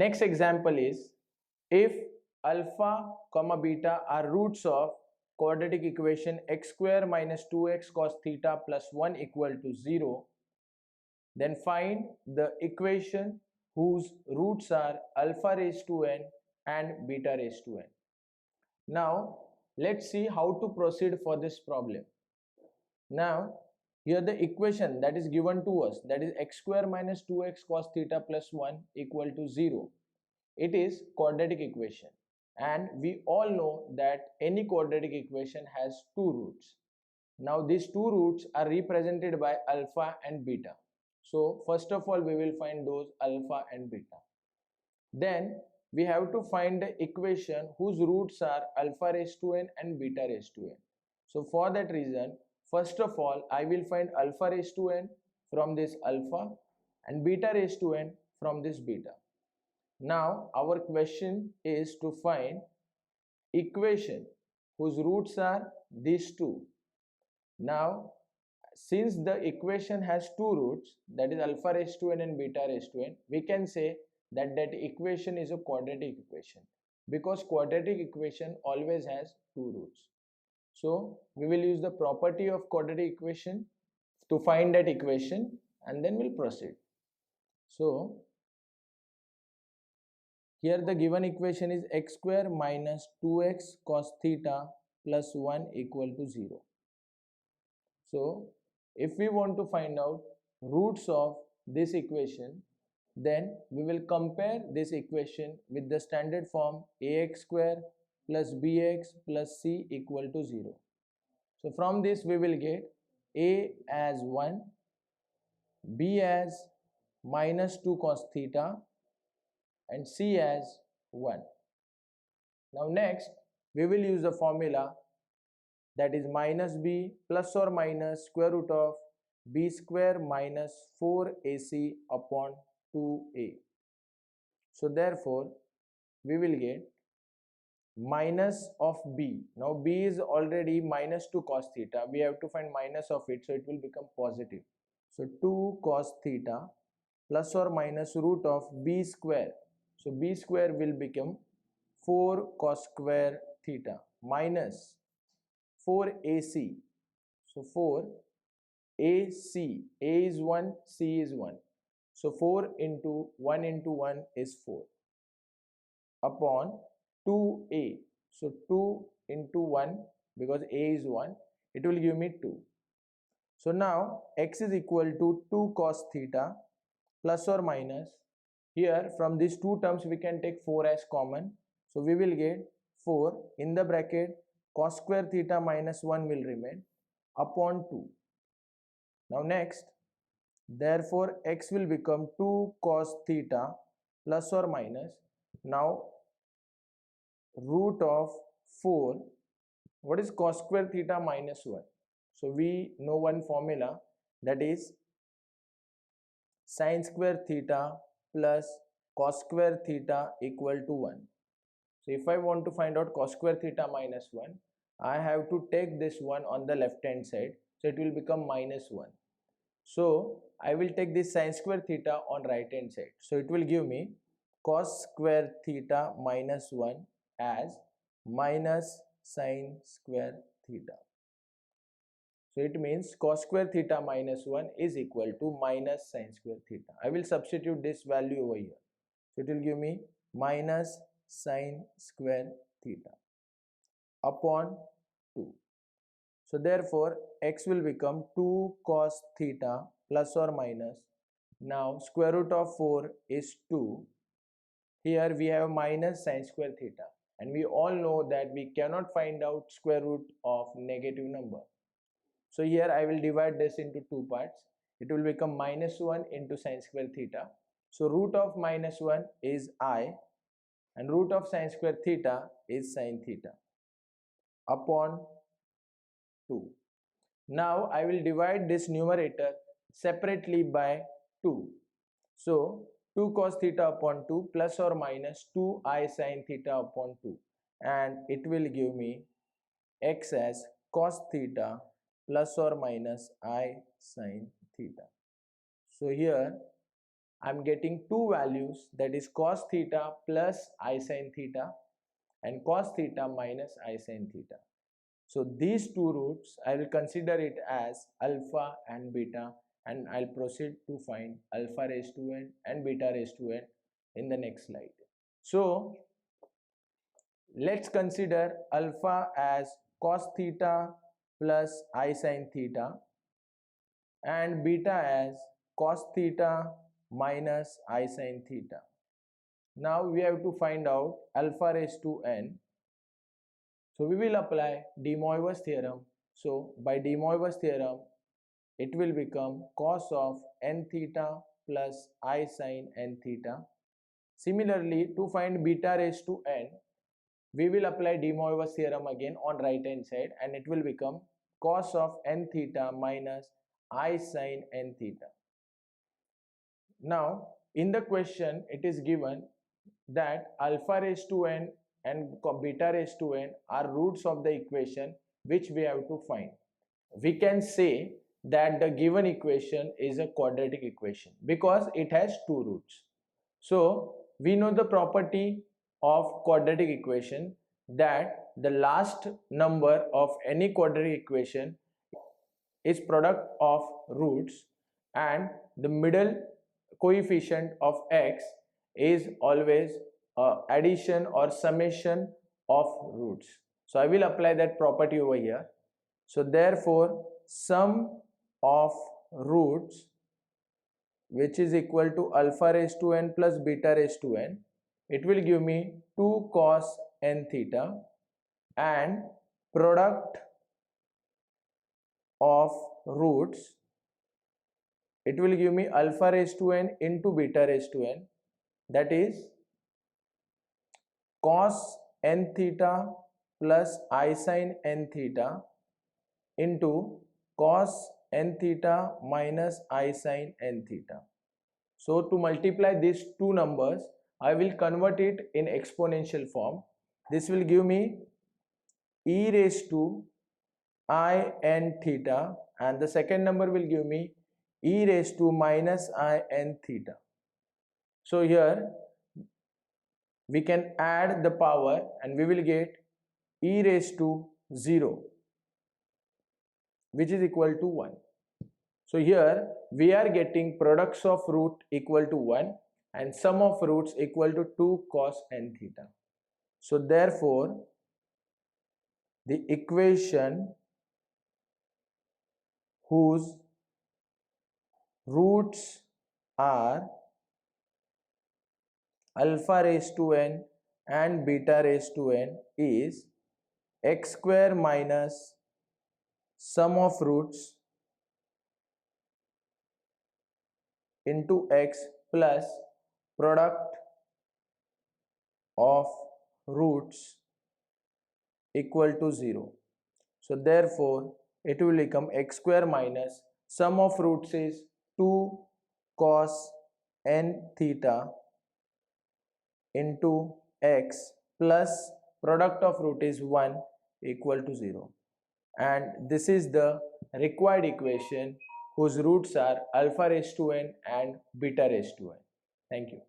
Next example is, if alpha comma beta are roots of quadratic equation x square minus 2x cos theta plus 1 equal to 0, then find the equation whose roots are alpha raised to n and beta raised to n. Now let's see how to proceed for this problem. Now here the equation that is given to us, that is x square minus 2x cos theta plus 1 equal to 0. It is quadratic equation, and we all know that any quadratic equation has two roots. Now these two roots are represented by alpha and beta. So first of all we will find those alpha and beta. Then we have to find the equation whose roots are alpha raised to n and beta raised to n. So for that reason, first of all I will find alpha raised to n from this alpha and beta raised to n from this beta. Now our question is to find equation whose roots are these two. Now since the equation has two roots, that is alpha raised to n and beta raised to n, we can say that that equation is a quadratic equation, because quadratic equation always has two roots. So we will use the property of quadratic equation to find that equation, and then we'll proceed. So here the given equation is x square minus 2x cos theta plus 1 equal to 0. So if we want to find out roots of this equation, then we will compare this equation with the standard form ax square plus bx plus c equal to 0. So from this we will get a as 1, b as minus 2 cos theta, and c as 1. Now next we will use the formula, that is minus b plus or minus square root of b square minus 4ac upon 2a. So therefore we will get minus of b. Now b is already minus 2 cos theta, we have to find minus of it, so it will become positive. So 2 cos theta plus or minus root of b square, so b square will become 4 cos square theta minus 4ac, so 4 ac, a is 1, c is 1, so 4 into 1 into 1 is 4 upon 2a, so 2 into 1, because a is 1, it will give me 2. So now x is equal to 2 cos theta plus or minus, here from these two terms we can take 4 as common, so we will get 4 in the bracket cos square theta minus 1 will remain upon 2. Now next, therefore x will become 2 cos theta plus or minus, now root of 4, what is cos square theta minus 1? So we know one formula, that is sin square theta plus cos square theta equal to 1. So if I want to find out cos square theta minus 1, I have to take this 1 on the left hand side, so it will become minus 1. So I will take this sin square theta on right hand side, so it will give me cos square theta minus 1 as minus sin square theta. So it means cos square theta minus 1 is equal to minus sin square theta. I will substitute this value over here, so it will give me minus sin square theta upon 2. So therefore x will become 2 cos theta plus or minus, now square root of 4 is 2, here we have minus sin square theta, and we all know that we cannot find out square root of negative number. So here I will divide this into two parts, it will become minus 1 into sin square theta, so root of minus 1 is I, and root of sin square theta is sin theta upon 2. Now I will divide this numerator separately by 2. So 2 cos theta upon 2 plus or minus 2i sin theta upon 2, and it will give me x as cos theta plus or minus I sin theta. So here I'm getting two values, that is cos theta plus I sin theta and cos theta minus I sin theta. So these two roots I will consider it as alpha and beta, and I'll proceed to find alpha raised to n and beta raised to n in the next slide. So let's consider alpha as cos theta plus I sin theta and beta as cos theta minus I sin theta. Now we have to find out alpha raised to n. So we will apply De Moivre's theorem. So by De Moivre's theorem, it will become cos of n theta plus I sin n theta. Similarly, to find beta raised to n, we will apply De Moivre's theorem again on right hand side, and it will become cos of n theta minus I sin n theta. Now in the question it is given that alpha raised to n and beta raised to n are roots of the equation which we have to find. We can say that the given equation is a quadratic equation because it has two roots. So we know the property of quadratic equation, that the last number of any quadratic equation is product of roots and the middle coefficient of x is always addition or summation of roots. So I will apply that property over here. So therefore sum of roots, which is equal to alpha raised to n plus beta raised to n, it will give me 2 cos n theta, and product of roots, it will give me alpha raised to n into beta raised to n, that is cos n theta plus I sin n theta into cos n theta minus I sin n theta. So to multiply these two numbers, I will convert it in exponential form. This will give me e raised to I n theta, and the second number will give me e raised to minus I n theta. So here we can add the power and we will get e raised to 0, which is equal to 1. So here we are getting products of root equal to 1 and sum of roots equal to 2 cos n theta. So therefore the equation whose roots are alpha raised to n and beta raised to n is x square minus sum of roots into x plus product of roots equal to 0. So therefore it will become x square minus sum of roots is 2 cos n theta into x plus product of root is 1 equal to 0, and this is the required equation whose roots are alpha raised to n and beta raised to n. Thank you.